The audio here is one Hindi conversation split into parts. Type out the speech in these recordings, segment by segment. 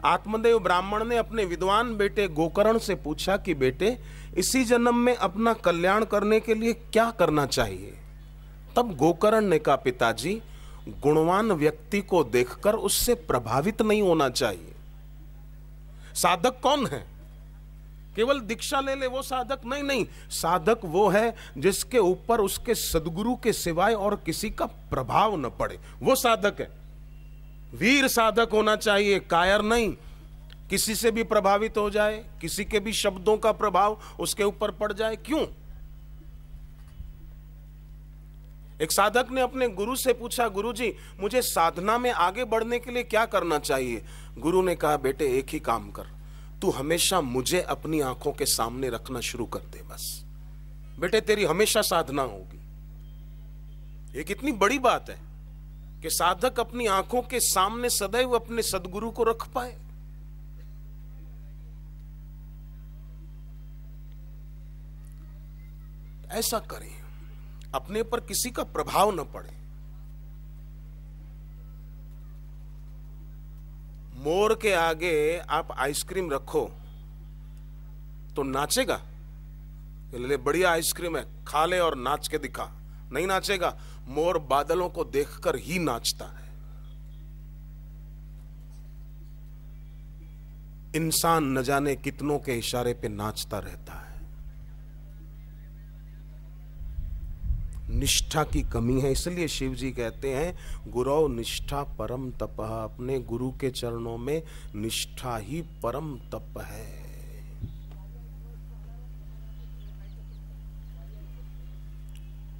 आत्मदेव ब्राह्मण ने अपने विद्वान बेटे गोकर्ण से पूछा कि बेटे, इसी जन्म में अपना कल्याण करने के लिए क्या करना चाहिए? तब गोकर्ण ने कहा, पिताजी, गुणवान व्यक्ति को देखकर उससे प्रभावित नहीं होना चाहिए। साधक कौन है? केवल दीक्षा ले ले वो साधक नहीं। नहीं, साधक वो है जिसके ऊपर उसके सद्गुरु के सिवाय और किसी का प्रभाव न पड़े, वो साधक है। वीर साधक होना चाहिए, कायर नहीं। किसी से भी प्रभावित हो जाए, किसी के भी शब्दों का प्रभाव उसके ऊपर पड़ जाए, क्यों? एक साधक ने अपने गुरु से पूछा, गुरुजी, मुझे साधना में आगे बढ़ने के लिए क्या करना चाहिए? गुरु ने कहा, बेटे, एक ही काम कर, तू हमेशा मुझे अपनी आंखों के सामने रखना शुरू कर दे, बस। बेटे, तेरी हमेशा साधना होगी। ये कितनी बड़ी बात है कि साधक अपनी आंखों के सामने सदैव अपने सद्गुरु को रख पाए। ऐसा करें, अपने पर किसी का प्रभाव न पड़े। मोर के आगे आप आइसक्रीम रखो तो नाचेगा? ले, बढ़िया आइसक्रीम है, खा ले और नाच के दिखा। नहीं नाचेगा। मोर बादलों को देखकर ही नाचता है। इंसान न जाने कितनों के इशारे पे नाचता रहता है। निष्ठा की कमी है, इसलिए शिव जी कहते हैं, गुरौ निष्ठा परम तप। अपने गुरु के चरणों में निष्ठा ही परम तप है।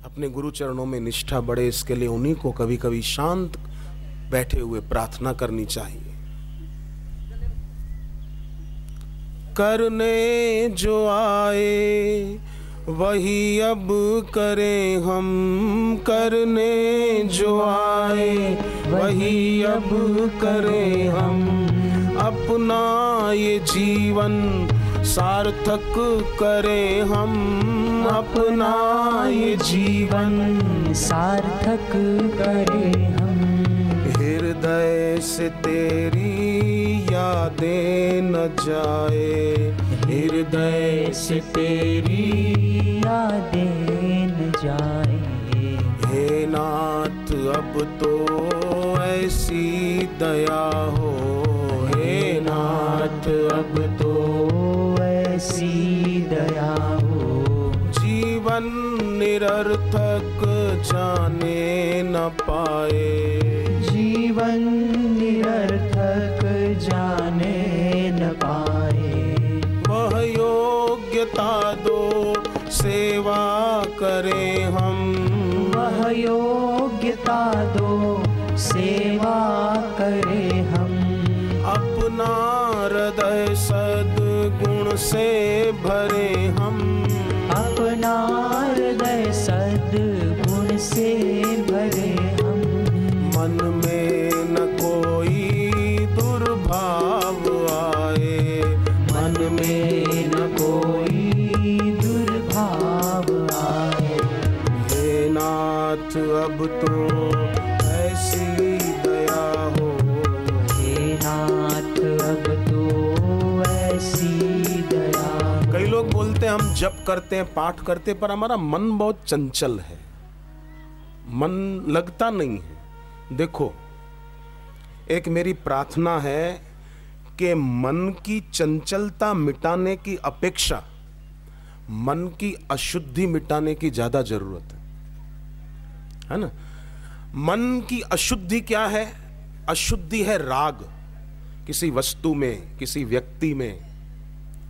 अपने गुरु चरणों में निष्ठा बढ़े, इसके लिए उन्हीं को कभी कभी शांत बैठे हुए प्रार्थना करनी चाहिए। करने जो आए वही अब करें हम, करने जो आए वही अब करें हम, अपना ये जीवन सार्थक करें हम, अपना ये जीवन सार्थक करें हम। हृदय से तेरी यादें न जाए, हृदय से तेरी यादें न जाए। हे नाथ, अब तो ऐसी दया हो, हे नाथ, अब तो ऐसी दया हो। जीवन निरर्थक जाने न पाए, जीवन निरर्थक जाने न पाए। वह योग्यता दो सेवा करें हम, वह योग्यता दो सेवा करें हम। अपना हृदय सद्गुण से भरे हम, अपना हृदय सद्गुण से भरे हम। मन में न कोई दुर्भाव आए, मन में न कोई दुर्भाव आए। हे नाथ, अब तो ऐसी दया हो, हे नाथ, अब तो ऐसी दया। कई लोग बोलते हैं हम जप करते हैं, पाठ करते हैं, पर हमारा मन बहुत चंचल है, मन लगता नहीं है। देखो, एक मेरी प्रार्थना है कि मन की चंचलता मिटाने की अपेक्षा मन की अशुद्धि मिटाने की ज्यादा जरूरत है ना? मन की अशुद्धि क्या है? अशुद्धि है राग, किसी वस्तु में, किसी व्यक्ति में।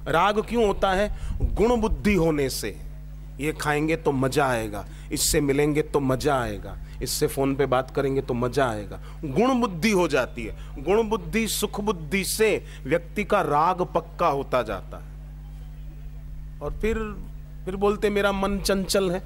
राग क्यों होता है? गुण बुद्धि होने से। ये खाएंगे तो मजा आएगा, इससे मिलेंगे तो मजा आएगा, इससे फोन पे बात करेंगे तो मजा आएगा। गुण बुद्धि हो जाती है। गुण बुद्धि, सुख बुद्धि से व्यक्ति का राग पक्का होता जाता है। और फिर बोलते मेरा मन चंचल है।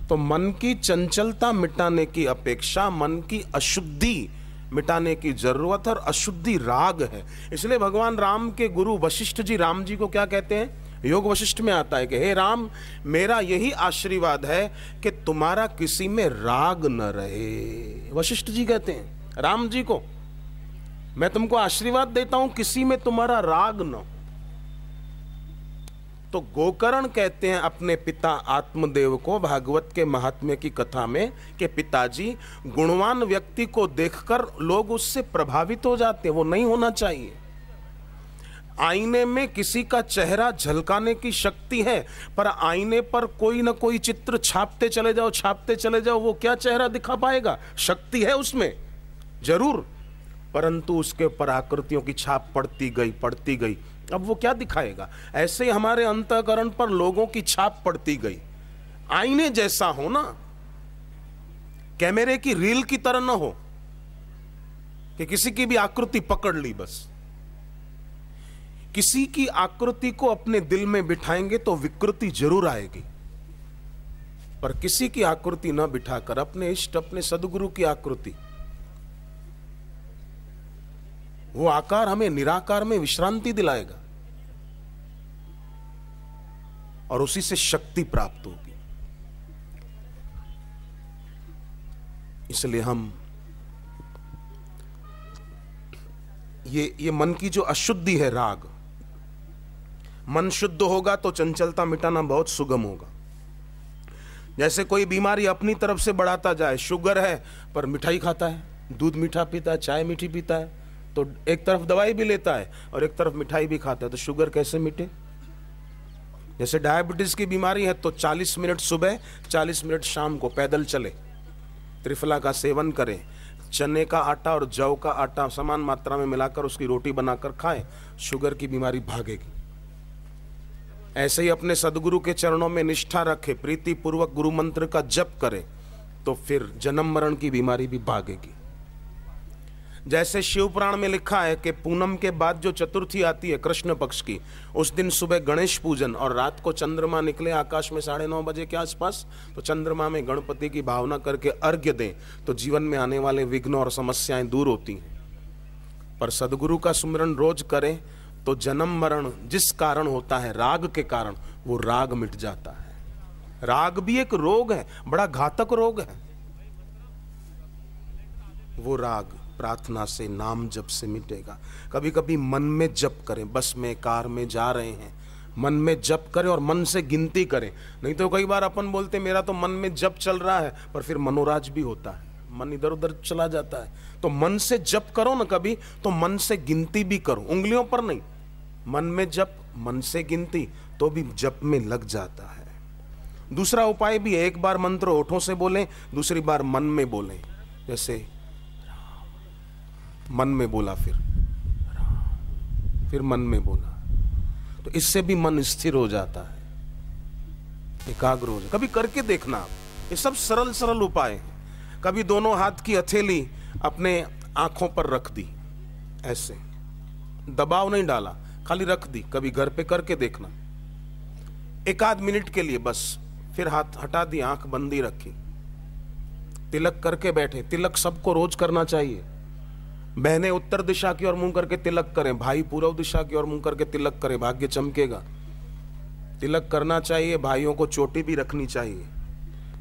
तो मन की चंचलता मिटाने की अपेक्षा मन की अशुद्धि मिटाने की जरूरत है, और अशुद्धि राग है। इसलिए भगवान राम के गुरु वशिष्ठ जी राम जी को क्या कहते हैं? योग वशिष्ठ में आता है कि हे राम, मेरा यही आशीर्वाद है कि तुम्हारा किसी में राग न रहे। वशिष्ठ जी कहते हैं राम जी को। मैं तुमको आशीर्वाद देता हूं किसी में तुम्हारा राग न हो। तो गोकर्ण कहते हैं अपने पिता आत्मदेव को भागवत के महात्म्य की कथा में कि पिताजी, गुणवान व्यक्ति को देखकर लोग उससे प्रभावित हो जाते हैं, वो नहीं होना चाहिए। आईने में किसी का चेहरा झलकाने की शक्ति है, पर आईने पर कोई ना कोई चित्र छापते चले जाओ, वो क्या चेहरा दिखा पाएगा? शक्ति है उसमें जरूर, परंतु उसके ऊपर आकृतियों की छाप पड़ती गई, अब वो क्या दिखाएगा? ऐसे ही हमारे अंतःकरण पर लोगों की छाप पड़ती गई। आईने जैसा हो ना, कैमरे की रील की तरह ना हो कि किसी की भी आकृति पकड़ ली बस। किसी की आकृति को अपने दिल में बिठाएंगे तो विकृति जरूर आएगी, पर किसी की आकृति ना बिठाकर अपने इष्ट, अपने सदगुरु की आकृति, वो आकार हमें निराकार में विश्रांति दिलाएगा और उसी से शक्ति प्राप्त होगी। इसलिए हम ये मन की जो अशुद्धि है, राग, मन शुद्ध होगा तो चंचलता मिटाना बहुत सुगम होगा। जैसे कोई बीमारी अपनी तरफ से बढ़ाता जाए, शुगर है पर मिठाई खाता है, दूध मीठा पीता है, चाय मीठी पीता है, तो एक तरफ दवाई भी लेता है और एक तरफ मिठाई भी खाता है, तो शुगर कैसे मिटे? जैसे डायबिटीज की बीमारी है तो 40 मिनट सुबह 40 मिनट शाम को पैदल चले, त्रिफला का सेवन करें, चने का आटा और जौ का आटा समान मात्रा में मिलाकर उसकी रोटी बनाकर खाएं, शुगर की बीमारी भागेगी। ऐसे ही अपने सदगुरु के चरणों में निष्ठा रखे, प्रीति पूर्वक गुरु मंत्र का जप करे, तो फिर जन्म मरण की बीमारी भी भागेगी। जैसे शिव पुराण में लिखा है कि पूनम के बाद जो चतुर्थी आती है कृष्ण पक्ष की, उस दिन सुबह गणेश पूजन और रात को चंद्रमा निकले आकाश में 9:30 बजे के आसपास, तो चंद्रमा में गणपति की भावना करके अर्घ्य दें तो जीवन में आने वाले विघ्न और समस्याएं दूर होती हैं। पर सदगुरु का सुमिरन रोज करें तो जन्म मरण जिस कारण होता है, राग के कारण, वो राग मिट जाता है। राग भी एक रोग है, बड़ा घातक रोग है। वो राग प्रार्थना से, नाम जप से मिटेगा। कभी कभी मन में जप करें, बस में, कार में जा रहे हैं, मन में जप करें और मन से गिनती करें। नहीं तो कई बार अपन बोलते मेरा तो मन में जप चल रहा है, पर फिर मनोराज भी होता है, मन इधर उधर चला जाता है। तो मन से जप करो ना, कभी तो मन से गिनती भी करो, उंगलियों पर नहीं, मन में जप, मन से गिनती, तो भी जप में लग जाता है। दूसरा उपाय भी है, एक बार मंत्र होठों से बोलें, दूसरी बार मन में बोलें। जैसे मन में बोला, फिर मन में बोला, तो इससे भी मन स्थिर हो जाता है, एकाग्र हो जाता। कभी करके देखना आप, ये सब सरल सरल उपाय हैं। कभी दोनों हाथ की हथेली अपने आंखों पर रख दी, ऐसे दबाव नहीं डाला, खाली रख दी। कभी घर पे करके देखना, 1-8 मिनट के लिए बस, फिर हाथ हटा दी, आंख बंदी रखी, तिलक करके बैठे। तिलक सबको रोज करना चाहिए। बहनें उत्तर दिशा की ओर मुंह करके तिलक करें, भाई पूर्व दिशा की ओर मुंह करके तिलक करें, भाग्य चमकेगा। तिलक करना चाहिए, भाइयों को चोटी भी रखनी चाहिए।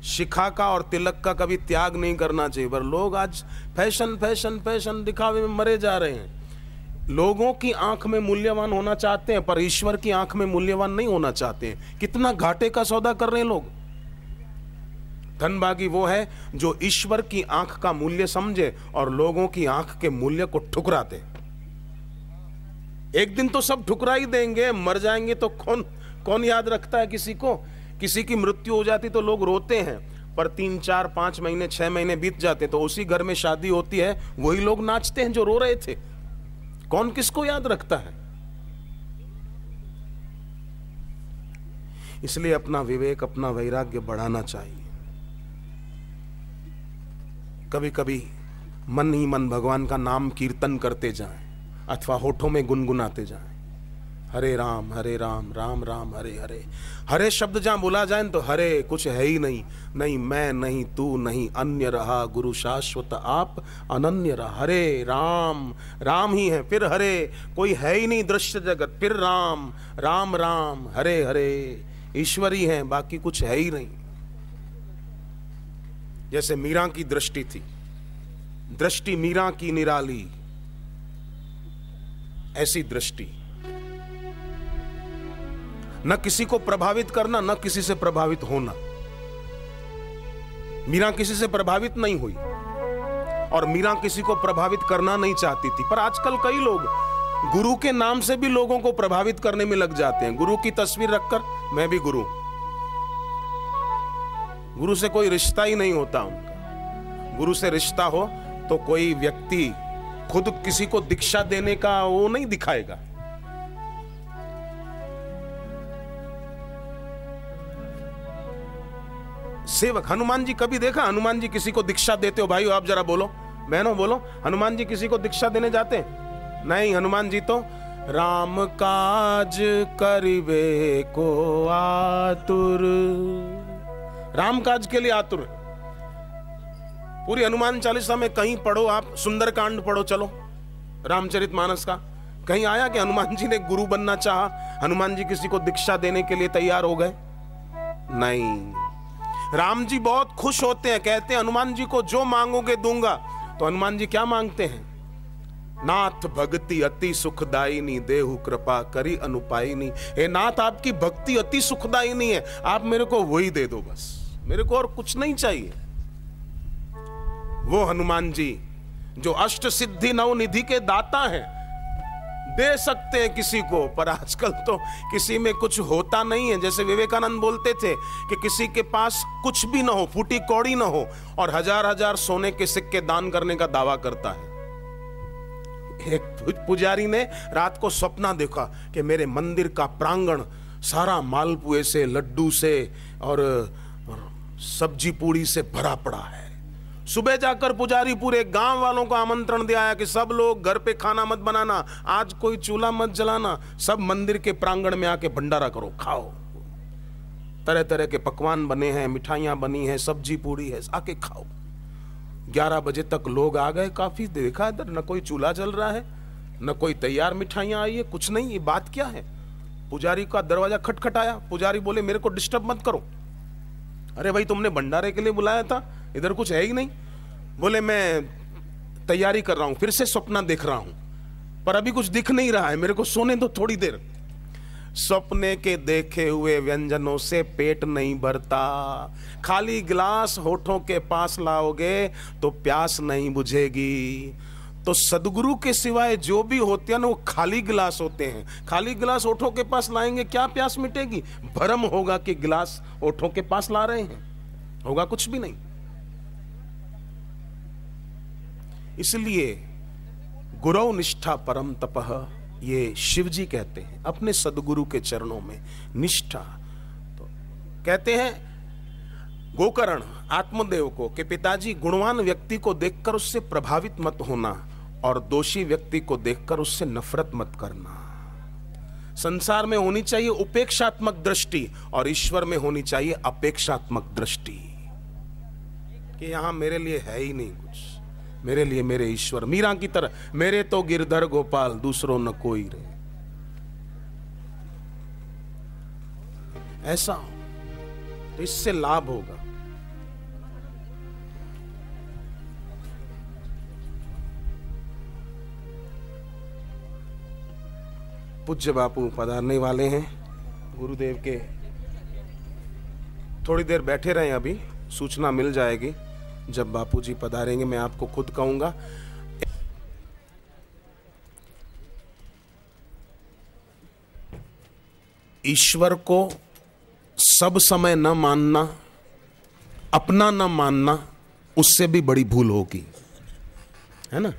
शिखा का और तिलक का कभी त्याग नहीं करना चाहिए। पर लोग आज फैशन फैशन फैशन दिखावे में मरे जा रहे हैं। लोगों की आंख में मूल्यवान होना चाहते हैं, पर ईश्वर की आंख में मूल्यवान नहीं होना चाहते हैं। कितना घाटे का सौदा कर रहे हैं लोग। धनभागी वो है जो ईश्वर की आंख का मूल्य समझे और लोगों की आंख के मूल्य को ठुकरा दे। एक दिन तो सब ठुकरा ही देंगे, मर जाएंगे तो कौन याद रखता है किसी को। किसी की मृत्यु हो जाती तो लोग रोते हैं, पर 3, 4, 5 महीने 6 महीने बीत जाते तो उसी घर में शादी होती है, वही लोग नाचते हैं जो रो रहे थे। कौन किसको याद रखता है। इसलिए अपना विवेक, अपना वैराग्य बढ़ाना चाहिए। कभी कभी मन ही मन भगवान का नाम कीर्तन करते जाएं अथवा होठों में गुनगुनाते जाएं। हरे राम राम राम हरे हरे। हरे शब्द जहां बोला जाए तो हरे कुछ है ही नहीं, नहीं मैं, नहीं तू, नहीं अन्य रहा, गुरु शाश्वत आप अनन्य रहा। हरे राम, राम ही है, फिर हरे, कोई है ही नहीं दृश्य जगत, फिर राम राम राम हरे हरे। ईश्वर ही है, बाकी कुछ है ही नहीं। जैसे मीरा की दृष्टि थी, दृष्टि मीरा की निराली, ऐसी दृष्टि, न किसी को प्रभावित करना, न किसी से प्रभावित होना। मीरा किसी से प्रभावित नहीं हुई और मीरा किसी को प्रभावित करना नहीं चाहती थी। पर आजकल कई लोग गुरु के नाम से भी लोगों को प्रभावित करने में लग जाते हैं। गुरु की तस्वीर रखकर, मैं भी गुरु। गुरु से कोई रिश्ता ही नहीं होता उनका। गुरु से रिश्ता हो तो कोई व्यक्ति खुद किसी को दीक्षा देने का वो नहीं दिखाएगा। सेवक, हनुमान जी कभी देखा हनुमान जी किसी को दीक्षा देते हो? भाइयों आप जरा बोलो, बहनों बोलो, हनुमान जी किसी को दीक्षा देने जाते हैं? नहीं, हनुमान जी तो राम काज करिबे को आतुर, राम काज के लिए आतुर। पूरी हनुमान चालीसा में कहीं पढ़ो आप, सुंदरकांड पढ़ो, चलो रामचरितमानस का, कहीं आया कि हनुमान जी ने गुरु बनना चाहा, हनुमान जी किसी को दीक्षा देने के लिए तैयार हो गए? नहीं। राम जी बहुत खुश होते हैं, कहते हैं हनुमान जी को जो मांगोगे दूंगा। तो हनुमान जी क्या मांगते हैं? नाथ भक्ति अति सुखदायिनी, देहु कृपा करी अनुपायिनी। हे नाथ, आपकी भक्ति अति सुखदायिनी है, आप मेरे को वही दे दो बस, मेरे को और कुछ नहीं चाहिए। वो हनुमान जी जो अष्ट सिद्धि नव निधि के दाता हैं, दे सकते हैं किसी को, पर आजकल तो किसी में कुछ होता नहीं है। जैसे विवेकानंद बोलते थे कि किसी के पास कुछ भी ना हो, फूटी कौड़ी ना हो, और हजार हजार सोने के सिक्के दान करने का दावा करता है। एक पुजारी ने रात को सपना देखा कि मेरे मंदिर का प्रांगण सारा मालपुए से, लड्डू से और सब्जी पूड़ी से भरा पड़ा है। सुबह जाकर पुजारी पूरे गांव वालों को आमंत्रण दिया है कि सब लोग घर पे खाना मत बनाना, आज कोई चूल्हा मत जलाना, सब मंदिर के प्रांगण में आके भंडारा करो, खाओ। तरह तरह के पकवान बने हैं, मिठाइयां बनी हैं, सब्जी पूड़ी है, आके खाओ। 11 बजे तक लोग आ गए, काफी देखा इधर न कोई चूल्हा जल रहा है, न कोई तैयार मिठाइयां आई है, कुछ नहीं। ये बात क्या है? पुजारी का दरवाजा खटखटाया, पुजारी बोले मेरे को डिस्टर्ब मत करो। अरे भाई, तुमने भंडारे के लिए बुलाया था, इधर कुछ है ही नहीं। बोले मैं तैयारी कर रहा हूं, फिर से सपना देख रहा हूं, पर अभी कुछ दिख नहीं रहा है, मेरे को सोने दो थोड़ी देर। सपने के देखे हुए व्यंजनों से पेट नहीं भरता, खाली गिलास होठों के पास लाओगे तो प्यास नहीं बुझेगी। तो सदगुरु के सिवाय जो भी होते हैं ना, वो खाली गिलास होते हैं। खाली गिलास होठों के पास लाएंगे, क्या प्यास मिटेगी? भ्रम होगा कि गिलास होठों के पास ला रहे हैं, होगा कुछ भी नहीं। इसलिए गुरौ निष्ठा परम तपः, ये शिव जी कहते हैं अपने सदगुरु के चरणों में निष्ठा। तो कहते हैं गोकर्ण आत्मदेव को कि पिताजी, गुणवान व्यक्ति को देखकर उससे प्रभावित मत होना और दोषी व्यक्ति को देखकर उससे नफरत मत करना। संसार में होनी चाहिए उपेक्षात्मक दृष्टि और ईश्वर में होनी चाहिए अपेक्षात्मक दृष्टि, कि यहां मेरे लिए है ही नहीं कुछ, मेरे लिए मेरे ईश्वर। मीरा की तरह, मेरे तो गिरधर गोपाल, दूसरों न कोई रे। ऐसा हो तो इससे लाभ होगा। पूज्य बापू पधारने वाले हैं गुरुदेव के। थोड़ी देर बैठे रहें, अभी सूचना मिल जाएगी। जब बापूजी पधारेंगे मैं आपको खुद कहूंगा। ईश्वर को सब समय न मानना, अपना न मानना, उससे भी बड़ी भूल होगी, है ना।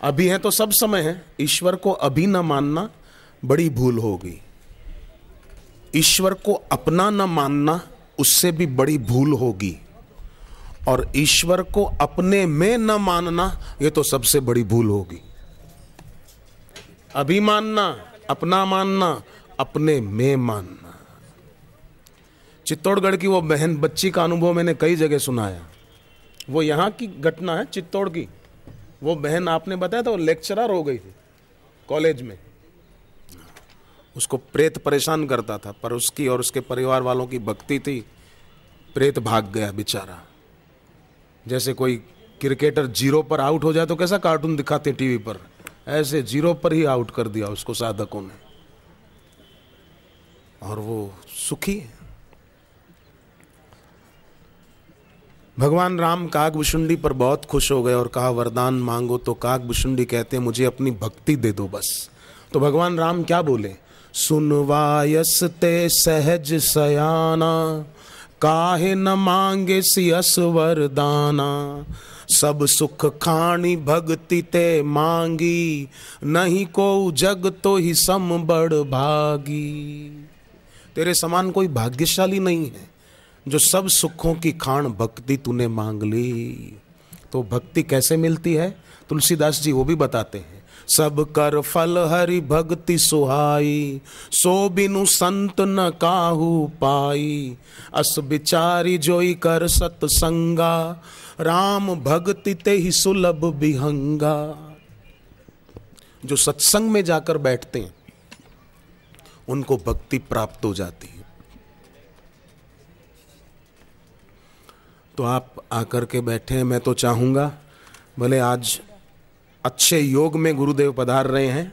अभी है तो सब समय है, ईश्वर को अभी न मानना बड़ी भूल होगी। ईश्वर को अपना न मानना, उससे भी बड़ी भूल होगी। और ईश्वर को अपने में न मानना, ये तो सबसे बड़ी भूल होगी। अभी मानना, अपना मानना, अपने में मानना। चित्तौड़गढ़ की वो बहन बच्ची का अनुभव मैंने कई जगह सुनाया। वो यहाँ की घटना है, चित्तौड़ की। वो बहन आपने बताया था, वो लेक्चरर हो गई थी कॉलेज में। उसको प्रेत परेशान करता था, पर उसकी और उसके परिवार वालों की भक्ति थी, प्रेत भाग गया बेचारा। जैसे कोई क्रिकेटर जीरो पर आउट हो जाए तो कैसा कार्टून दिखाते टीवी पर, ऐसे जीरो पर ही आउट कर दिया उसको साधकों ने, और वो सुखी है। भगवान राम काकभुशुंडी पर बहुत खुश हो गए और कहा वरदान मांगो। तो काकभुशुंडी कहते हैं मुझे अपनी भक्ति दे दो बस। तो भगवान राम क्या बोले, सुनवायस ते सहज सयाना, काहे न मांगे सियस वरदाना, सब सुख खानी भक्ति ते मांगी, नहीं को जग तो ही सम बड़ भागी। तेरे समान कोई भाग्यशाली नहीं है जो सब सुखों की खान भक्ति तूने मांग ली। तो भक्ति कैसे मिलती है, तुलसीदास जी वो भी बताते हैं। सब कर फल हरि भक्ति सुहाई, सो बिनु संत न काहू पाई, अस बिचारी जोई कर सतसंगा, राम भक्ति ते ही सुलभ विहंगा। जो सत्संग में जाकर बैठते हैं उनको भक्ति प्राप्त हो जाती है। तो आप आकर के बैठे हैं, मैं तो चाहूँगा भले आज अच्छे योग में गुरुदेव पधार रहे हैं,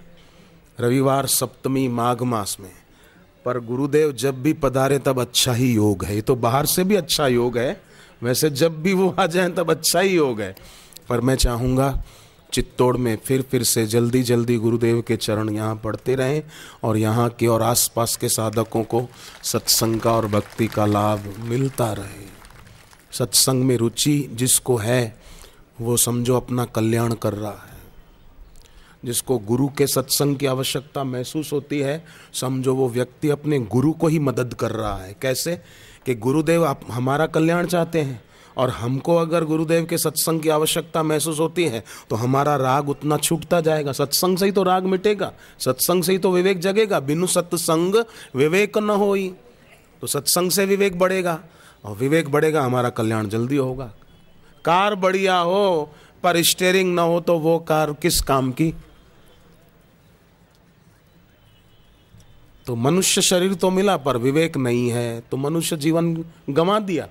रविवार सप्तमी माघ मास में, पर गुरुदेव जब भी पधारे तब अच्छा ही योग है। ये तो बाहर से भी अच्छा योग है, वैसे जब भी वो आ जाएं तब अच्छा ही योग है। पर मैं चाहूँगा चित्तौड़ में फिर से जल्दी जल्दी गुरुदेव के चरण यहाँ पढ़ते रहें और यहाँ के और आसपास के साधकों को सत्संग का और भक्ति का लाभ मिलता रहे। सत्संग में रुचि जिसको है वो समझो अपना कल्याण कर रहा है। जिसको गुरु के सत्संग की आवश्यकता महसूस होती है, समझो वो व्यक्ति अपने गुरु को ही मदद कर रहा है। कैसे कि गुरुदेव आप हमारा कल्याण चाहते हैं और हमको अगर गुरुदेव के सत्संग की आवश्यकता महसूस होती है तो हमारा राग उतना छूटता जाएगा। सत्संग से ही तो राग मिटेगा, सत्संग से ही तो विवेक जगेगा। बिनु सत्संग विवेक न होई। तो सत्संग से विवेक बढ़ेगा और विवेक बढ़ेगा, हमारा कल्याण जल्दी होगा। कार बढ़िया हो पर स्टीयरिंग ना हो तो वो कार किस काम की। तो मनुष्य शरीर तो मिला पर विवेक नहीं है तो मनुष्य जीवन गंवा दिया।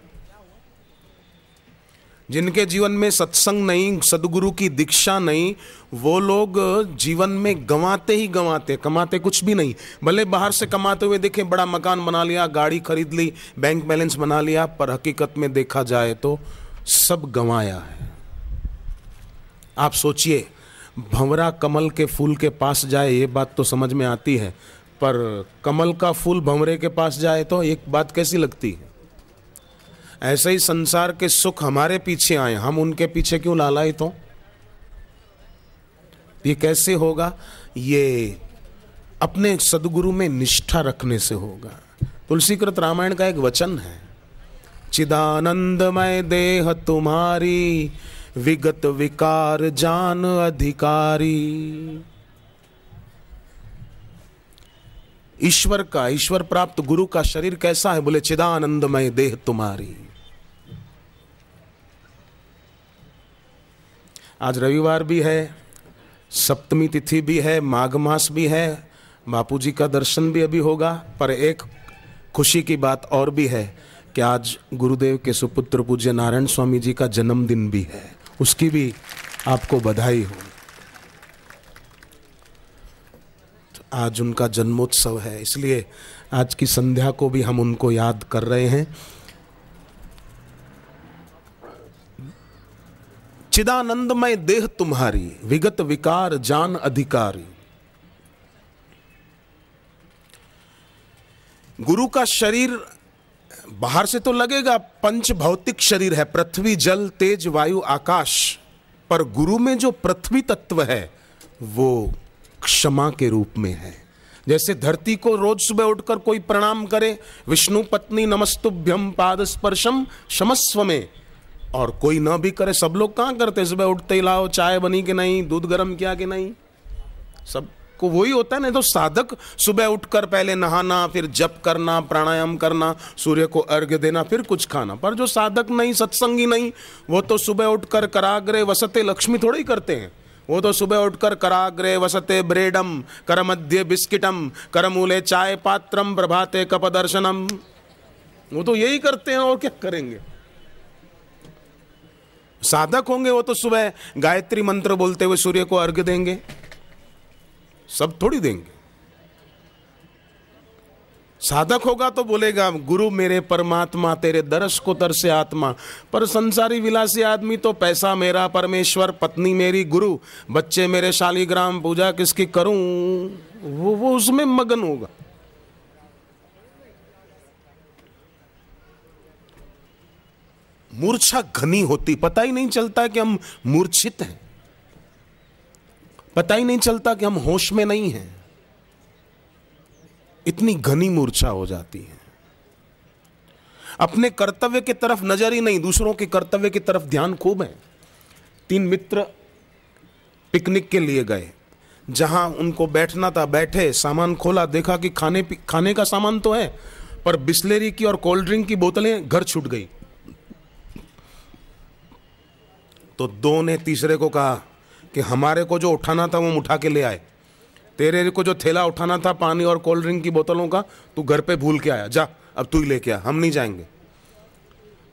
जिनके जीवन में सत्संग नहीं, सदगुरु की दीक्षा नहीं, वो लोग जीवन में गंवाते ही गंवाते, कमाते कुछ भी नहीं। भले बाहर से कमाते हुए देखें, बड़ा मकान बना लिया, गाड़ी खरीद ली, बैंक बैलेंस बना लिया, पर हकीकत में देखा जाए तो सब गंवाया है। आप सोचिए, भंवरा कमल के फूल के पास जाए ये बात तो समझ में आती है, पर कमल का फूल भंवरे के पास जाए तो एक बात कैसी लगती है। ऐसे ही संसार के सुख हमारे पीछे आए, हम उनके पीछे क्यों लालायित हो। ये कैसे होगा? ये अपने सदगुरु में निष्ठा रखने से होगा। तुलसीकृत रामायण का एक वचन है, चिदानंदमय देह तुम्हारी, विगत विकार जान अधिकारी। ईश्वर प्राप्त गुरु का शरीर कैसा है? बोले चिदानंदमय देह तुम्हारी। आज रविवार भी है, सप्तमी तिथि भी है, माघ मास भी है, बापूजी का दर्शन भी अभी होगा। पर एक खुशी की बात और भी है कि आज गुरुदेव के सुपुत्र पूज्य नारायण स्वामी जी का जन्मदिन भी है, उसकी भी आपको बधाई हो। तो आज उनका जन्मोत्सव है, इसलिए आज की संध्या को भी हम उनको याद कर रहे हैं। चिदानंदमय देह तुम्हारी, विगत विकार जान अधिकारी। गुरु का शरीर बाहर से तो लगेगा पंच भौतिक शरीर है, पृथ्वी जल तेज वायु आकाश, पर गुरु में जो पृथ्वी तत्व है वो क्षमा के रूप में है। जैसे धरती को रोज सुबह उठकर कोई प्रणाम करे, विष्णु पत्नी नमस्तुभ्यम पाद स्पर्शम क्षमस्व में, और कोई ना भी करे, सब लोग कहाँ करते? सुबह उठते ही लाओ चाय बनी कि नहीं, दूध गर्म किया कि नहीं, सबको वही होता है। नहीं तो साधक सुबह उठकर पहले नहाना, फिर जप करना, प्राणायाम करना, सूर्य को अर्घ्य देना, फिर कुछ खाना। पर जो साधक नहीं, सत्संगी नहीं, वो तो सुबह उठकर कराग्रे वसते लक्ष्मी थोड़ा ही करते हैं। वो तो सुबह उठकर कराग्रे वसते ब्रेडम, कर मध्य बिस्किटम, करमूले चाय पात्रम, प्रभाते कप दर्शनम, वो तो यही करते हैं और क्या करेंगे। साधक होंगे वो तो सुबह गायत्री मंत्र बोलते हुए सूर्य को अर्घ्य देंगे, सब थोड़ी देंगे। साधक होगा तो बोलेगा गुरु मेरे परमात्मा, तेरे दर्श को तरसे आत्मा। पर संसारी विलासी आदमी तो पैसा मेरा परमेश्वर, पत्नी मेरी गुरु, बच्चे मेरे शालीग्राम, पूजा किसकी करूं, वो उसमें मगन होगा। मूर्छा घनी होती, पता ही नहीं चलता कि हम मूर्छित हैं, पता ही नहीं चलता कि हम होश में नहीं हैं, इतनी घनी मूर्छा हो जाती है। अपने कर्तव्य की तरफ नजर ही नहीं, दूसरों के कर्तव्य की तरफ ध्यान खूब है। 3 मित्र पिकनिक के लिए गए, जहां उनको बैठना था बैठे, सामान खोला, देखा कि खाने का सामान तो है, पर बिस्लेरी की और कोल्ड ड्रिंक की बोतलें घर छूट गई। तो 2 ने तीसरे को कहा कि हमारे को जो उठाना था वो हम उठा के ले आए, तेरे को जो थैला उठाना था पानी और कोल्ड ड्रिंक की बोतलों का, तू घर पे भूल के आया, जा अब तू ही लेके आ, हम नहीं जाएंगे।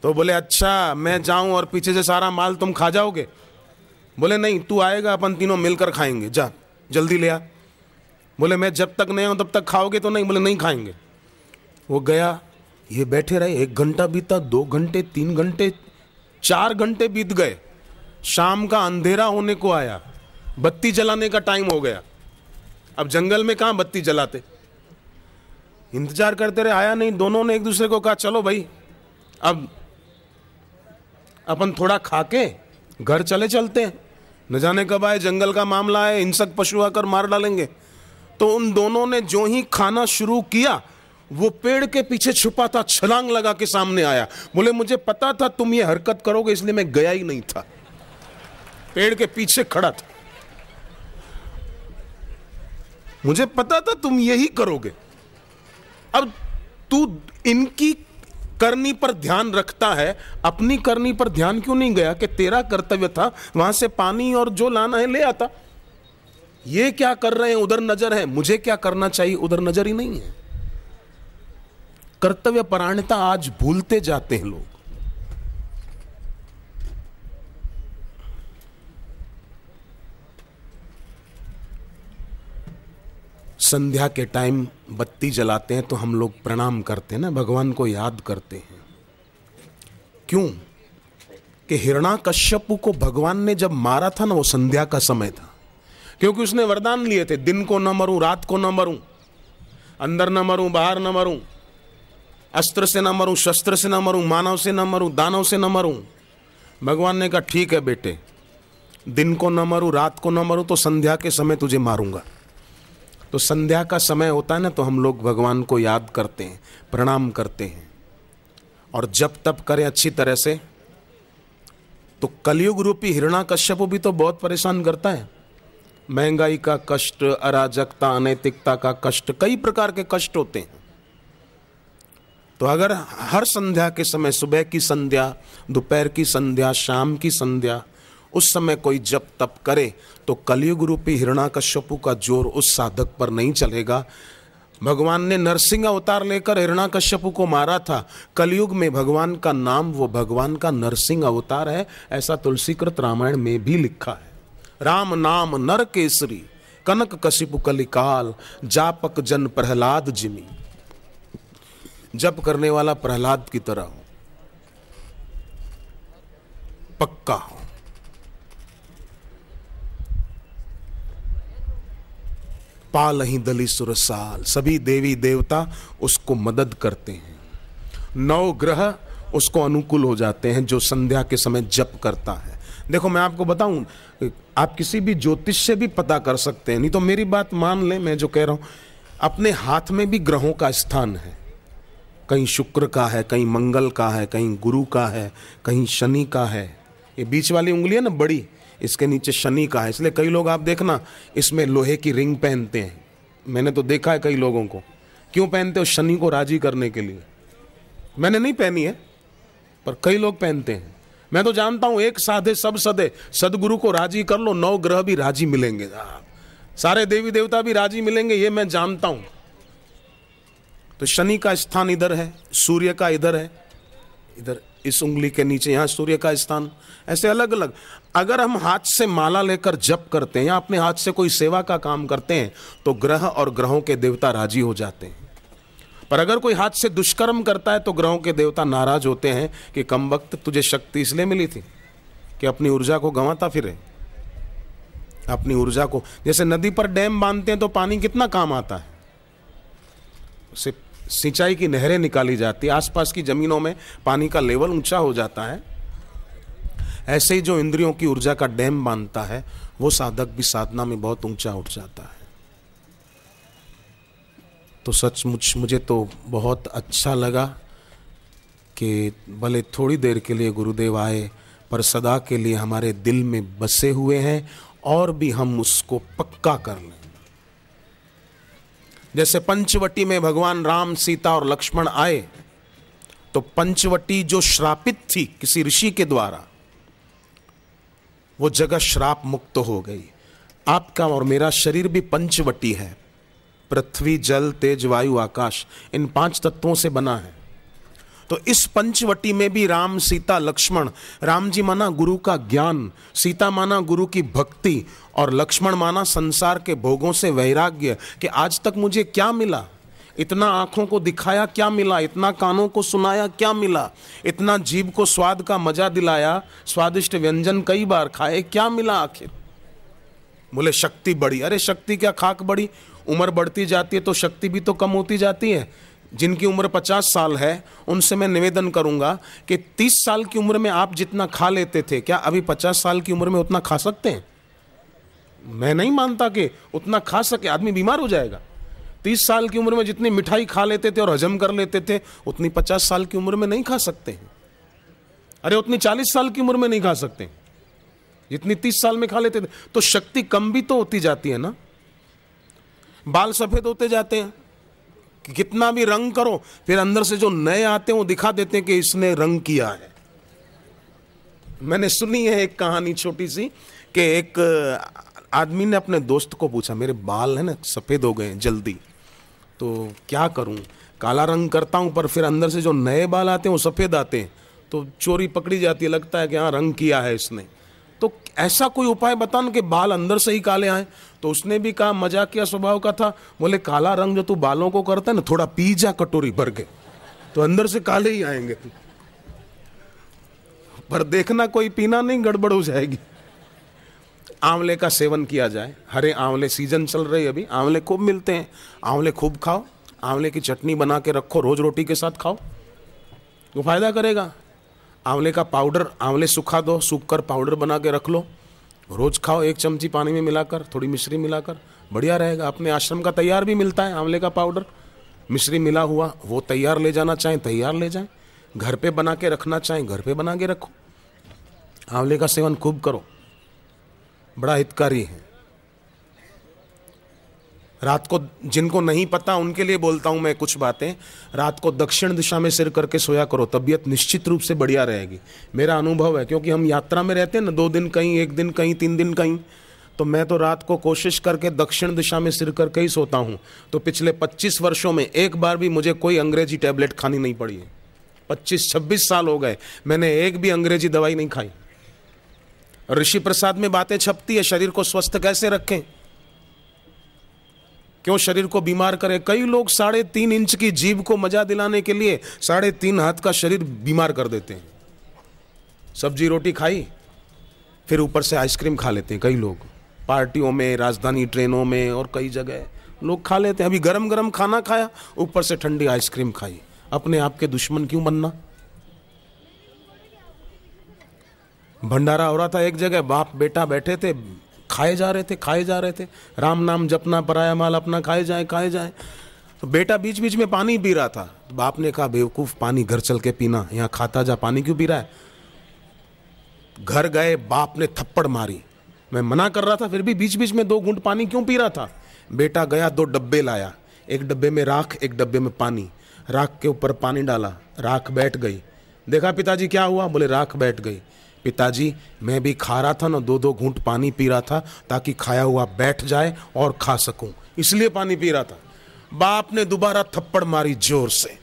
तो बोले अच्छा मैं जाऊं और पीछे से सारा माल तुम खा जाओगे? बोले नहीं, तू आएगा, अपन तीनों मिलकर खाएंगे, जा जल्दी ले आ। बोले मैं जब तक नहीं आऊं तब तक खाओगे तो नहीं? बोले नहीं खाएंगे। वो गया, ये बैठे रहे, 1 घंटा बीता, 2 घंटे, 3 घंटे, 4 घंटे बीत गए। शाम का अंधेरा होने को आया, बत्ती जलाने का टाइम हो गया। अब जंगल में कहां बत्ती जलाते, इंतजार करते रहे, आया नहीं। दोनों ने एक दूसरे को कहा चलो भाई अब अपन थोड़ा खा के घर चलते हैं, न जाने कब आए, जंगल का मामला है, हिंसक पशु आकर मार डालेंगे। तो उन दोनों ने जो ही खाना शुरू किया, वो पेड़ के पीछे छुपा था, छलांग लगा के सामने आया। बोले मुझे पता था तुम ये हरकत करोगे, इसलिए मैं गया ही नहीं था, पेड़ के पीछे खड़ा था, मुझे पता था तुम यही करोगे। अब तू इनकी करनी पर ध्यान रखता है, अपनी करनी पर ध्यान क्यों नहीं गया कि तेरा कर्तव्य था वहां से पानी और जो लाना है ले आता। ये क्या कर रहे हैं, उधर नजर है, मुझे क्या करना चाहिए, उधर नजर ही नहीं है। कर्तव्य परायणता आज भूलते जाते हैं लोग। संध्या के टाइम बत्ती जलाते हैं तो हम लोग प्रणाम करते हैं ना, भगवान को याद करते हैं। क्यों? कि हिरण्याकश्यपु को भगवान ने जब मारा था ना, वो संध्या का समय था, क्योंकि उसने वरदान लिए थे, दिन को न मरूं, रात को न मरूं, अंदर न मरूं, बाहर न मरूं, अस्त्र से न मरूं, शस्त्र से न मरूं, मानव से न मरूं, दानव से न मरूं। भगवान ने कहा ठीक है बेटे, दिन को न मरूं, रात को न मरूं, तो संध्या के समय तुझे मारूंगा। तो संध्या का समय होता है ना, तो हम लोग भगवान को याद करते हैं, प्रणाम करते हैं, और जब तप करें अच्छी तरह से। तो कलयुग रूपी हिरण्याकश्यप भी तो बहुत परेशान करता है। महंगाई का कष्ट, अराजकता, अनैतिकता का कष्ट, कई प्रकार के कष्ट होते हैं। तो अगर हर संध्या के समय, सुबह की संध्या, दोपहर की संध्या, शाम की संध्या, उस समय कोई जप तप करे, तो कलयुग रूपी हिरण्याकश्यपु का जोर उस साधक पर नहीं चलेगा। भगवान ने नरसिंह अवतार लेकर हिरण्याकश्यपु को मारा था, कलयुग में भगवान का नाम वो भगवान का नरसिंह अवतार है, ऐसा तुलसीकृत रामायण में भी लिखा है। राम नाम नर केसरी, कनक कशिपु कलिकाल, जापक जन प्रहलाद जिमी। जप करने वाला प्रहलाद की तरह हो, पक्का हो। पाल ही दली सुरसाल, सभी देवी देवता उसको मदद करते हैं, 9 ग्रह उसको अनुकूल हो जाते हैं जो संध्या के समय जप करता है। देखो मैं आपको बताऊं, आप किसी भी ज्योतिष से भी पता कर सकते हैं, नहीं तो मेरी बात मान लें, मैं जो कह रहा हूं, अपने हाथ में भी ग्रहों का स्थान है, कहीं शुक्र का है, कहीं मंगल का है, कहीं गुरु का है, कहीं शनि का है। ये बीच वाली उंगली है ना बड़ी, इसके नीचे शनि का है, इसलिए कई लोग आप देखना इसमें लोहे की रिंग पहनते हैं। मैंने तो देखा है कई लोगों को। क्यों पहनते हो? शनि को राजी करने के लिए। मैंने नहीं पहनी है, पर कई लोग पहनते हैं। मैं तो जानता हूं एक साधे सब सदे, सदगुरु को राजी कर लो, 9 ग्रह भी राजी मिलेंगे, सारे देवी देवता भी राजी मिलेंगे, ये मैं जानता हूं। तो शनि का स्थान इधर है, सूर्य का इधर है, इधर इस उंगली के नीचे यहाँ सूर्य का स्थान, ऐसे अलग अलग। अगर हम हाथ से माला लेकर जप करते हैं या अपने हाथ से कोई सेवा का काम करते हैं तो ग्रह और ग्रहों के देवता राजी हो जाते हैं। पर अगर कोई हाथ से दुष्कर्म करता है तो ग्रहों के देवता नाराज होते हैं कि कम वक्त तुझे शक्ति इसलिए मिली थी कि अपनी ऊर्जा को गंवाता फिरे, अपनी ऊर्जा को। जैसे नदी पर डैम बांधते हैं तो पानी कितना काम आता है, उससे सिंचाई की नहरें निकाली जाती है, आसपास की जमीनों में पानी का लेवल ऊंचा हो जाता है। ऐसे ही जो इंद्रियों की ऊर्जा का डैम बांधता है वो साधक भी साधना में बहुत ऊंचा उठ जाता है। तो सचमुच मुझे तो बहुत अच्छा लगा कि भले थोड़ी देर के लिए गुरुदेव आए पर सदा के लिए हमारे दिल में बसे हुए हैं और भी हम उसको पक्का कर लें। जैसे पंचवटी में भगवान राम, सीता और लक्ष्मण आए तो पंचवटी जो श्रापित थी किसी ऋषि के द्वारा, वो जगह श्राप मुक्त हो गई। आपका और मेरा शरीर भी पंचवटी है, पृथ्वी, जल, तेज, वायु, आकाश, इन 5 तत्वों से बना है। तो इस पंचवटी में भी राम, सीता, लक्ष्मण, राम जी माना गुरु का ज्ञान, सीता माना गुरु की भक्ति और लक्ष्मण माना संसार के भोगों से वैराग्य कि आज तक मुझे क्या मिला, इतना आंखों को दिखाया क्या मिला, इतना कानों को सुनाया क्या मिला, इतना जीभ को स्वाद का मजा दिलाया, स्वादिष्ट व्यंजन कई बार खाए, क्या मिला आखिर। बोले शक्ति बढ़ी, अरे शक्ति क्या खाक बढ़ी, उम्र बढ़ती जाती है तो शक्ति भी तो कम होती जाती है। जिनकी उम्र 50 साल है उनसे मैं निवेदन करूंगा कि 30 साल की उम्र में आप जितना खा लेते थे क्या अभी 50 साल की उम्र में उतना खा सकते हैं? मैं नहीं मानता कि उतना खा सके, आदमी बीमार हो जाएगा। 30 साल की उम्र में जितनी मिठाई खा लेते थे और हजम कर लेते थे उतनी 50 साल की उम्र में नहीं खा सकते हैं। अरे उतनी 40 साल की उम्र में नहीं खा सकते जितनी 30 साल में खा लेते थे। तो शक्ति कम भी तो होती जाती है ना। बाल सफेद होते जाते हैं, कि कितना भी रंग करो फिर अंदर से जो नए आते हैं वो दिखा देते हैं कि इसने रंग किया है। मैंने सुनी है एक कहानी छोटी सी कि एक आदमी ने अपने दोस्त को पूछा, मेरे बाल है ना सफेद हो गए जल्दी, तो क्या करूं, काला रंग करता हूं पर फिर अंदर से जो नए बाल आते हैं वो सफेद आते हैं, तो चोरी पकड़ी जाती है, लगता है कि हाँ रंग किया है इसने। तो ऐसा कोई उपाय बताना कि बाल अंदर से ही काले आए। तो उसने भी कहा, मजाकिया स्वभाव का था, बोले काला रंग जो तू बालों को करता है ना, थोड़ा पी जा कटोरी भर के, तो अंदर से काले ही आएंगे। पर देखना कोई पीना नहीं, गड़बड़ हो जाएगी। आंवले का सेवन किया जाए, हरे आंवले सीजन चल रही है अभी, आंवले खूब मिलते हैं, आंवले खूब खाओ, आंवले की चटनी बना के रखो, रोज रोटी के साथ खाओ तो फायदा करेगा। आंवले का पाउडर, आंवले सुखा दो, सूख कर पाउडर बना के रख लो, रोज खाओ 1 चमची पानी में मिलाकर, थोड़ी मिश्री मिलाकर, बढ़िया रहेगा। अपने आश्रम का तैयार भी मिलता है आंवले का पाउडर, मिश्री मिला हुआ, वो तैयार ले जाना चाहें तैयार ले जाएं, घर पे बना के रखना चाहें घर पे बना के रखो। आंवले का सेवन खूब करो, बड़ा हितकारी है। रात को जिनको नहीं पता उनके लिए बोलता हूं मैं कुछ बातें, रात को दक्षिण दिशा में सिर करके सोया करो, तबीयत निश्चित रूप से बढ़िया रहेगी। मेरा अनुभव है, क्योंकि हम यात्रा में रहते हैं ना, 2 दिन कहीं, 1 दिन कहीं, 3 दिन कहीं, तो मैं तो रात को कोशिश करके दक्षिण दिशा में सिर करके ही सोता हूं। तो पिछले 25 वर्षों में एक बार भी मुझे कोई अंग्रेजी टैबलेट खानी नहीं पड़ी है। 25-26 साल हो गए, मैंने एक भी अंग्रेजी दवाई नहीं खाई। ऋषि प्रसाद में बातें छपती है, शरीर को स्वस्थ कैसे रखें, क्यों शरीर को बीमार करें। कई लोग 3.5 इंच की जीभ को मजा दिलाने के लिए 3.5 हाथ का शरीर बीमार कर देते हैं। सब्जी रोटी खाई फिर ऊपर से आइसक्रीम खा लेते हैं कई लोग, पार्टियों में, राजधानी ट्रेनों में और कई जगह लोग खा लेते हैं। अभी गरम गरम खाना खाया, ऊपर से ठंडी आइसक्रीम खाई। अपने आप के दुश्मन क्यों बनना। भंडारा हो रहा था एक जगह, बाप बेटा बैठे थे, खाए जा रहे थे, राम नाम जपना, पराया माल अपना, खाए जाए। तो बेटा बीच बीच में पानी पी रहा था, तो बाप ने कहा, बेवकूफ पानी घर चल के पीना, यहाँ खाता जा, पानी क्यों पी रहा है। घर गए, बाप ने थप्पड़ मारी। मैं मना कर रहा था फिर भी बीच बीच में 2 घूंट पानी क्यों पी रहा था। बेटा गया 2 डब्बे लाया, एक डब्बे में राख, एक डब्बे में पानी। राख के ऊपर पानी डाला, राख बैठ गई। देखा पिताजी क्या हुआ, बोले राख बैठ गई। पिताजी मैं भी खा रहा था ना, 2-2 घूंट पानी पी रहा था ताकि खाया हुआ बैठ जाए और खा सकूं, इसलिए पानी पी रहा था। बाप ने दोबारा थप्पड़ मारी जोर से,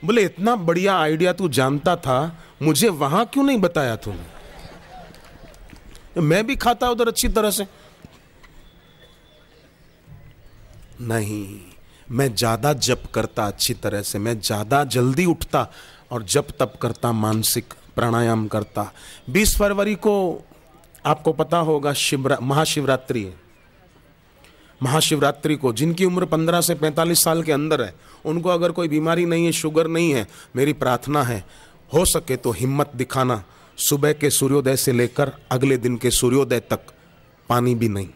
बोले इतना बढ़िया आइडिया तू जानता था, मुझे वहां क्यों नहीं बताया तूने? मैं भी खाता उधर अच्छी तरह से। नहीं, मैं ज्यादा जप करता अच्छी तरह से, मैं ज्यादा जल्दी उठता और जप तप करता, मानसिक प्राणायाम करता। 20 फरवरी को आपको पता होगा महाशिवरात्रि है। महाशिवरात्रि को जिनकी उम्र 15 से 45 साल के अंदर है, उनको अगर कोई बीमारी नहीं है, शुगर नहीं है, मेरी प्रार्थना है हो सके तो हिम्मत दिखाना। सुबह के सूर्योदय से लेकर अगले दिन के सूर्योदय तक पानी भी नहीं।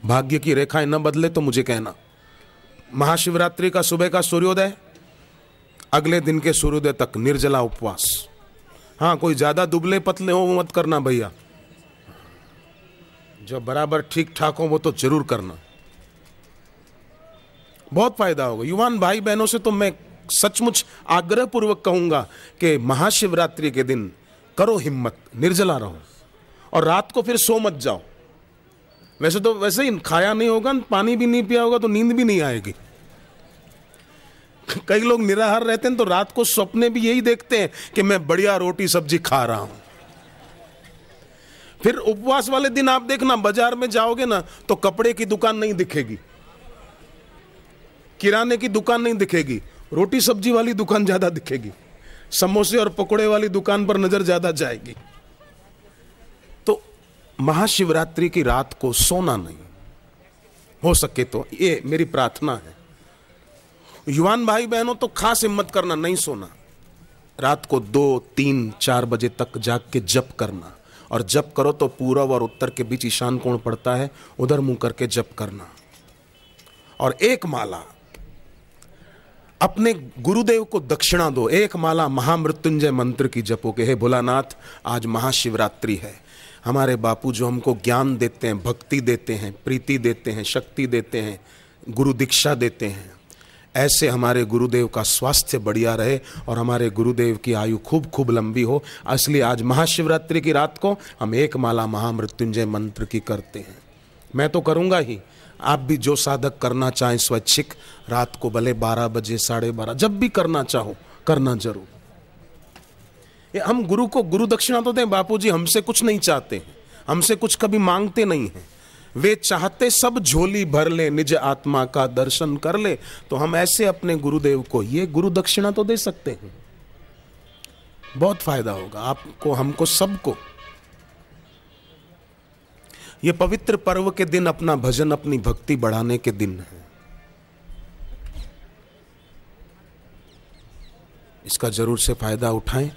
भाग्य की रेखाएं न बदले तो मुझे कहना। महाशिवरात्रि का सुबह का सूर्योदय, अगले दिन के सूर्योदय तक निर्जला उपवास। हाँ, कोई ज्यादा दुबले पतले हो वो मत करना भैया, जो बराबर ठीक ठाक हो वो तो जरूर करना, बहुत फायदा होगा। युवान भाई बहनों से तो मैं सचमुच आग्रह पूर्वक कहूंगा कि महाशिवरात्रि के दिन करो हिम्मत, निर्जला रहो और रात को फिर सो मत जाओ। वैसे ही खाया नहीं होगा, पानी भी नहीं पिया होगा तो नींद भी नहीं आएगी। कई लोग निराहार रहते हैं तो रात को सपने भी यही देखते हैं कि मैं बढ़िया रोटी सब्जी खा रहा हूं। फिर उपवास वाले दिन आप देखना, बाजार में जाओगे ना तो कपड़े की दुकान नहीं दिखेगी, किराने की दुकान नहीं दिखेगी, रोटी सब्जी वाली दुकान ज्यादा दिखेगी, समोसे और पकोड़े वाली दुकान पर नजर ज्यादा जाएगी। तो महाशिवरात्रि की रात को सोना नहीं, हो सके तो ये मेरी प्रार्थना है। युवान भाई बहनों तो खास हिम्मत करना, नहीं सोना। रात को 2, 3, 4 बजे तक जाग के जप करना, और जप करो तो पूर्व और उत्तर के बीच ईशान कोण पड़ता है, उधर मुंह करके जप करना। और एक माला अपने गुरुदेव को दक्षिणा दो, एक माला महामृत्युंजय मंत्र की जपो के हे भोलानाथ, आज महाशिवरात्रि है। हमारे बापू जो हमको ज्ञान देते हैं, भक्ति देते हैं, प्रीति देते हैं, शक्ति देते हैं, गुरु दीक्षा देते हैं, ऐसे हमारे गुरुदेव का स्वास्थ्य बढ़िया रहे और हमारे गुरुदेव की आयु खूब खूब लंबी हो। इसलिए आज महाशिवरात्रि की रात को हम एक माला महामृत्युंजय मंत्र की करते हैं। मैं तो करूंगा ही, आप भी जो साधक करना चाहें स्वैच्छिक, रात को भले 12 बजे, 12:30, जब भी करना चाहो करना जरूर। हम गुरु को गुरु दक्षिणा तो दें, बापू जी हमसे कुछ नहीं चाहते हैं, हमसे कुछ कभी मांगते नहीं हैं। वे चाहते सब झोली भर ले, निज आत्मा का दर्शन कर ले। तो हम ऐसे अपने गुरुदेव को ये गुरु दक्षिणा तो दे सकते हैं, बहुत फायदा होगा आपको, हमको, सबको। ये पवित्र पर्व के दिन अपना भजन, अपनी भक्ति बढ़ाने के दिन है। इसका जरूर से फायदा उठाएं।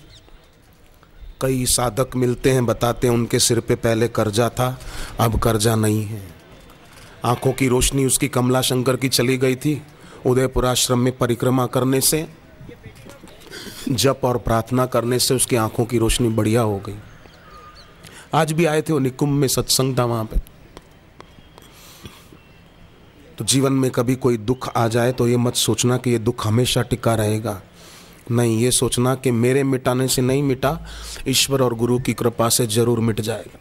कई साधक मिलते हैं, बताते हैं उनके सिर पे पहले कर्जा था, अब कर्जा नहीं है। आंखों की रोशनी उसकी कमला शंकर की चली गई थी, उदयपुर आश्रम में परिक्रमा करने से, जप और प्रार्थना करने से उसकी आंखों की रोशनी बढ़िया हो गई। आज भी आए थे, वो निकुंभ में सत्संग था वहां पे। तो जीवन में कभी कोई दुख आ जाए तो ये मत सोचना कि ये दुख हमेशा टिका रहेगा, नहीं, ये सोचना कि मेरे मिटाने से नहीं मिटा, ईश्वर और गुरु की कृपा से जरूर मिट जाएगा।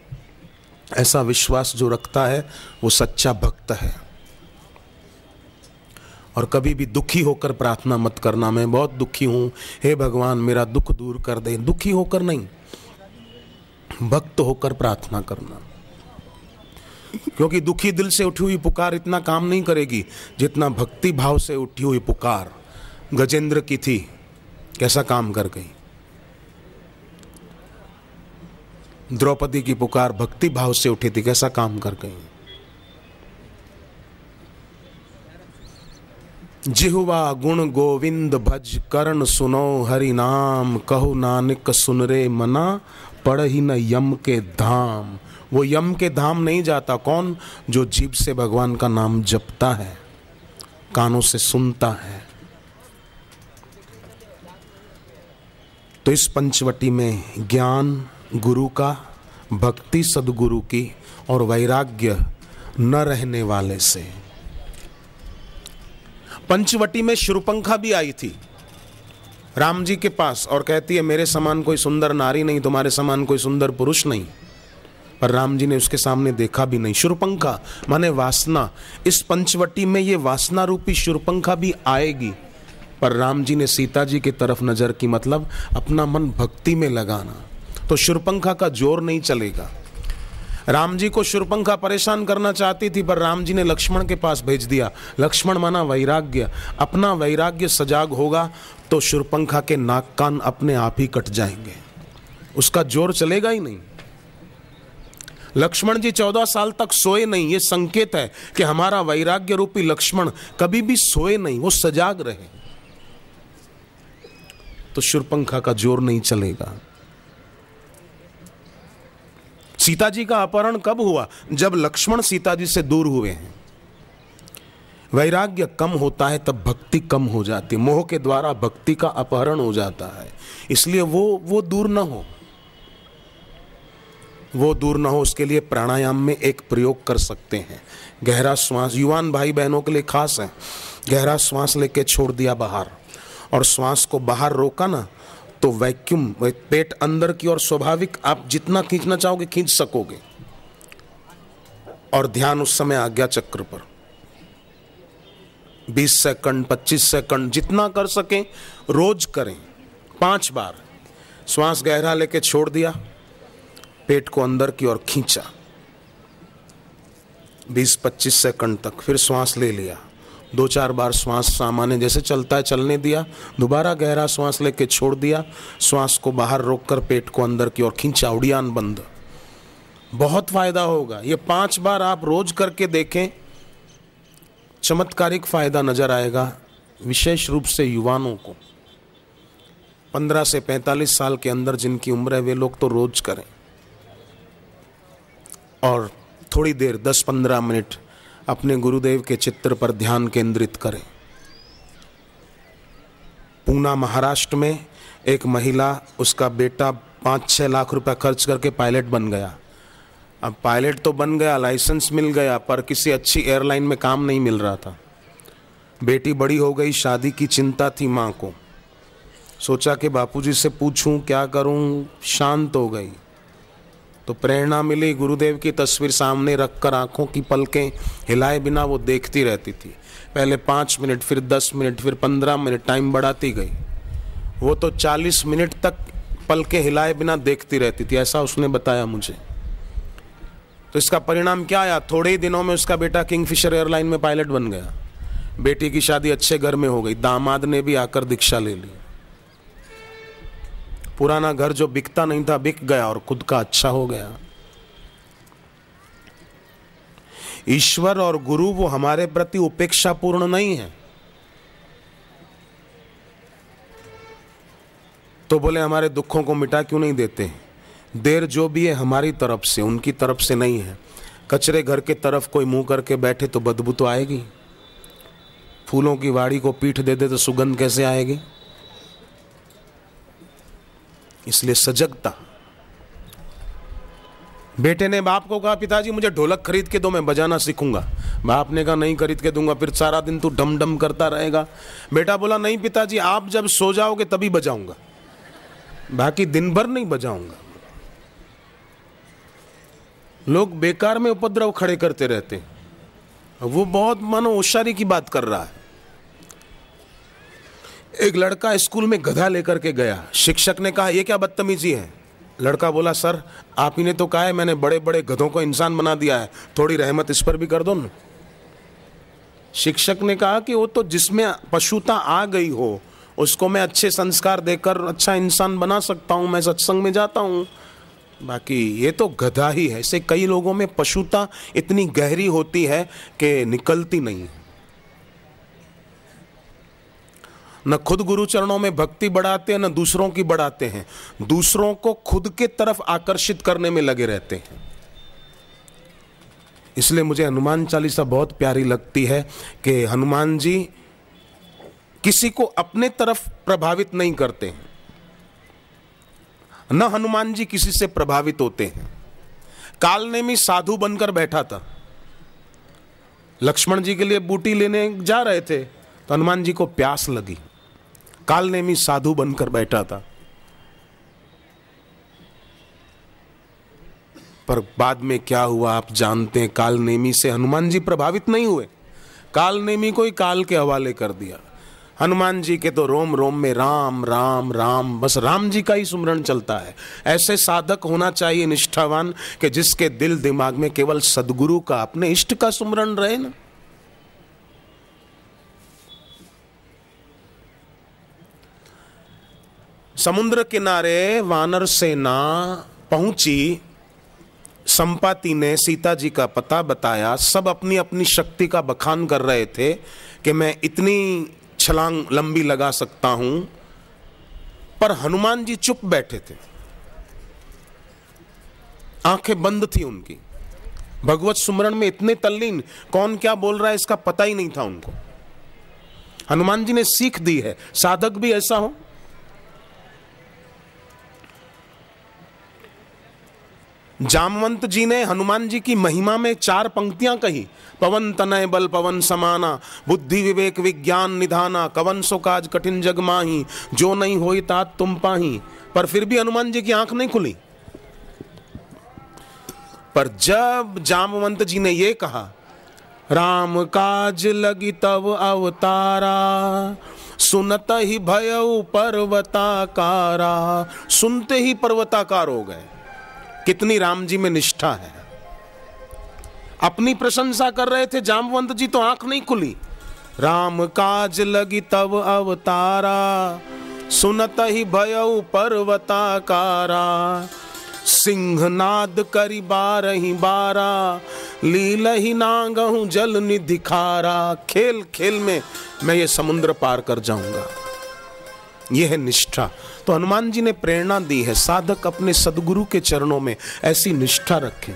ऐसा विश्वास जो रखता है वो सच्चा भक्त है। और कभी भी दुखी होकर प्रार्थना मत करना, मैं बहुत दुखी हूं, हे भगवान मेरा दुख दूर कर दे। दुखी होकर नहीं, भक्त होकर प्रार्थना करना। क्योंकि दुखी दिल से उठी हुई पुकार इतना काम नहीं करेगी जितना भक्ति भाव से उठी हुई पुकार गजेंद्र की थी, कैसा काम कर गई। द्रौपदी की पुकार भक्ति भाव से उठी थी, कैसा काम कर गई। जिह्वा गुण गोविंद भज करण सुनो हरि नाम, कहो नानक सुन रे मना, पढ़ ही न यम के धाम। वो यम के धाम नहीं जाता, कौन? जो जीभ से भगवान का नाम जपता है, कानों से सुनता है। तो इस पंचवटी में ज्ञान गुरु का, भक्ति सदगुरु की और वैराग्य न रहने वाले से। पंचवटी में शूर्पणखा भी आई थी राम जी के पास और कहती है मेरे समान कोई सुंदर नारी नहीं, तुम्हारे समान कोई सुंदर पुरुष नहीं। पर राम जी ने उसके सामने देखा भी नहीं। शूर्पणखा माने वासना। इस पंचवटी में ये वासना रूपी शूर्पणखा भी आएगी। पर राम जी ने सीता जी की तरफ नजर की, मतलब अपना मन भक्ति में लगाना। तो शूर्पणखा का जोर नहीं चलेगा। राम जी को शूर्पणखा परेशान करना चाहती थी, पर राम जी ने लक्ष्मण के पास भेज दिया। लक्ष्मण माना वैराग्य, अपना वैराग्य सजाग होगा तो शूर्पणखा के नाक कान अपने आप ही कट जाएंगे, उसका जोर चलेगा ही नहीं। लक्ष्मण जी 14 साल तक सोए नहीं, ये संकेत है कि हमारा वैराग्य रूपी लक्ष्मण कभी भी सोए नहीं, वो सजाग रहे, तो शूर्पणखा का जोर नहीं चलेगा। सीता जी का अपहरण कब हुआ? जब लक्ष्मण सीता जी से दूर हुए हैं। वैराग्य कम होता है तब भक्ति कम हो जाती है, मोह के द्वारा भक्ति का अपहरण हो जाता है। इसलिए वो दूर न हो, वो दूर न हो, उसके लिए प्राणायाम में एक प्रयोग कर सकते हैं। गहरा श्वास, युवान भाई बहनों के लिए खास है। गहरा श्वास लेके छोड़ दिया बाहर, और श्वास को बाहर रोका ना तो वैक्यूम, पेट अंदर की ओर स्वाभाविक आप जितना खींचना चाहोगे खींच सकोगे। और ध्यान उस समय आज्ञा चक्र पर 20 सेकंड 25 सेकंड जितना कर सकें रोज करें। 5 बार श्वास गहरा लेके छोड़ दिया, पेट को अंदर की ओर खींचा 20-25 सेकंड तक, फिर श्वास ले लिया, 2-4 बार श्वास सामान्य जैसे चलता है चलने दिया, दोबारा गहरा श्वास लेके छोड़ दिया, श्वास को बाहर रोककर पेट को अंदर की ओर खींचा, उड़ियान बंद। बहुत फायदा होगा। ये 5 बार आप रोज करके देखें, चमत्कारिक फायदा नजर आएगा। विशेष रूप से युवानों को 15 से 45 साल के अंदर जिनकी उम्र है वे लोग तो रोज करें, और थोड़ी देर 10-15 मिनट अपने गुरुदेव के चित्र पर ध्यान केंद्रित करें। पूना महाराष्ट्र में एक महिला, उसका बेटा 5-6 लाख रुपए खर्च करके पायलट बन गया। अब पायलट तो बन गया, लाइसेंस मिल गया, पर किसी अच्छी एयरलाइन में काम नहीं मिल रहा था। बेटी बड़ी हो गई, शादी की चिंता थी माँ को। सोचा कि बापूजी से पूछूं क्या करूं, शांत हो गई। तो प्रेरणा मिली, गुरुदेव की तस्वीर सामने रखकर आंखों की पलकें हिलाए बिना वो देखती रहती थी। पहले 5 मिनट, फिर 10 मिनट, फिर 15 मिनट, टाइम बढ़ाती गई। वो तो 40 मिनट तक पलकें हिलाए बिना देखती रहती थी, ऐसा उसने बताया मुझे। तो इसका परिणाम क्या आया? थोड़े ही दिनों में उसका बेटा किंगफिशर एयरलाइन में पायलट बन गया। बेटी की शादी अच्छे घर में हो गई, दामाद ने भी आकर दीक्षा ले ली। पुराना घर जो बिकता नहीं था बिक गया और खुद का अच्छा हो गया। ईश्वर और गुरु वो हमारे प्रति उपेक्षापूर्ण नहीं है। तो बोले हमारे दुखों को मिटा क्यों नहीं देते? देर जो भी है हमारी तरफ से, उनकी तरफ से नहीं है। कचरे घर के तरफ कोई मुंह करके बैठे तो बदबू तो आएगी। फूलों की वाड़ी को पीठ दे दे तो सुगंध कैसे आएगी? इसलिए सजगता। बेटे ने बाप को कहा, पिताजी मुझे ढोलक खरीद के दो, मैं बजाना सीखूंगा। बाप ने कहा नहीं खरीद के दूंगा, फिर सारा दिन तू डम डम करता रहेगा। बेटा बोला नहीं पिताजी, आप जब सो जाओगे तभी बजाऊंगा, बाकी दिन भर नहीं बजाऊंगा। लोग बेकार में उपद्रव खड़े करते रहते हैं। वो बहुत मानो होशियारी की बात कर रहा है। एक लड़का स्कूल में गधा लेकर के गया। शिक्षक ने कहा ये क्या बदतमीजी है? लड़का बोला सर आप ही ने तो कहा है मैंने बड़े बड़े गधों को इंसान बना दिया है, थोड़ी रहमत इस पर भी कर दो ना। शिक्षक ने कहा कि वो तो जिसमें पशुता आ गई हो उसको मैं अच्छे संस्कार देकर अच्छा इंसान बना सकता हूँ, मैं सत्संग में जाता हूँ, बाकी ये तो गधा ही है। ऐसे कई लोगों में पशुता इतनी गहरी होती है कि निकलती नहीं है। न खुद गुरु चरणों में भक्ति बढ़ाते हैं न दूसरों की बढ़ाते हैं, दूसरों को खुद के तरफ आकर्षित करने में लगे रहते हैं। इसलिए मुझे हनुमान चालीसा बहुत प्यारी लगती है कि हनुमान जी किसी को अपने तरफ प्रभावित नहीं करते हैं, न हनुमान जी किसी से प्रभावित होते हैं। कालनेमी साधु बनकर बैठा था, लक्ष्मण जी के लिए बूटी लेने जा रहे थे तो हनुमान जी को प्यास लगी, कालनेमी साधु बनकर बैठा था। पर बाद में क्या हुआ आप जानते हैं। कालनेमी से हनुमान जी प्रभावित नहीं हुए, कालनेमी को ही काल के हवाले कर दिया। हनुमान जी के तो रोम रोम में राम राम राम, बस राम जी का ही सुमरण चलता है। ऐसे साधक होना चाहिए निष्ठावान कि जिसके दिल दिमाग में केवल सदगुरु का, अपने इष्ट का सुमरण रहे ना। समुद्र किनारे वानर सेना पहुंची, संपाति ने सीता जी का पता बताया। सब अपनी अपनी शक्ति का बखान कर रहे थे कि मैं इतनी छलांग लंबी लगा सकता हूं, पर हनुमान जी चुप बैठे थे, आंखें बंद थी उनकी, भगवत सुमरण में इतने तल्लीन, कौन क्या बोल रहा है इसका पता ही नहीं था उनको। हनुमान जी ने सीख दी है, साधक भी ऐसा हो। जामवंत जी ने हनुमान जी की महिमा में 4 पंक्तियां कही। पवन तनय बल पवन समाना, बुद्धि विवेक विज्ञान निधाना, कवन सो काज कठिन जग माही, जो नहीं होई तात तुम पाही। पर फिर भी हनुमान जी की आंख नहीं खुली। पर जब जामवंत जी ने ये कहा, राम काज लगी तव अवतारा, सुनत ही भयउ पर्वताकारा, सुनते ही पर्वताकार हो गए। कितनी राम जी में निष्ठा है। अपनी प्रशंसा कर रहे थे जामवंत जी, तो आंख नहीं खुली। राम काज लगी तव अवतारा, सुनत ही भयउ पर्वताकारा, सिंहनाद करी बारही बारा, लीलहि नागहु जल निधि खारा। खेल खेल में मैं ये समुद्र पार कर जाऊंगा, यह है निष्ठा। तो हनुमान जी ने प्रेरणा दी है, साधक अपने सदगुरु के चरणों में ऐसी निष्ठा रखें।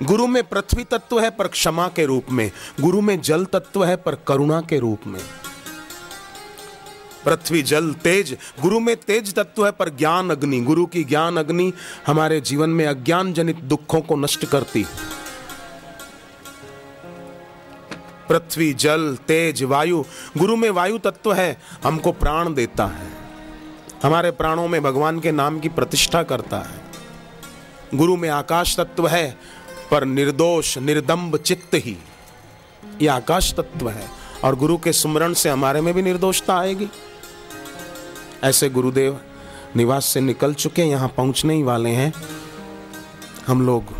गुरु में पृथ्वी तत्व है पर क्षमा के रूप में, गुरु में जल तत्व है पर करुणा के रूप में। पृथ्वी जल तेज, गुरु में तेज तत्व है पर ज्ञान अग्नि, गुरु की ज्ञान अग्नि हमारे जीवन में अज्ञान जनित दुखों को नष्ट करती है। पृथ्वी जल तेज वायु, गुरु में वायु तत्व है, हमको प्राण देता है, हमारे प्राणों में भगवान के नाम की प्रतिष्ठा करता है। गुरु में आकाश तत्व है पर निर्दोष निर्दम्ब चित्त ही, ये आकाश तत्व है, और गुरु के सुमरण से हमारे में भी निर्दोषता आएगी। ऐसे गुरुदेव निवास से निकल चुके, यहाँ पहुंचने ही वाले हैं। हम लोग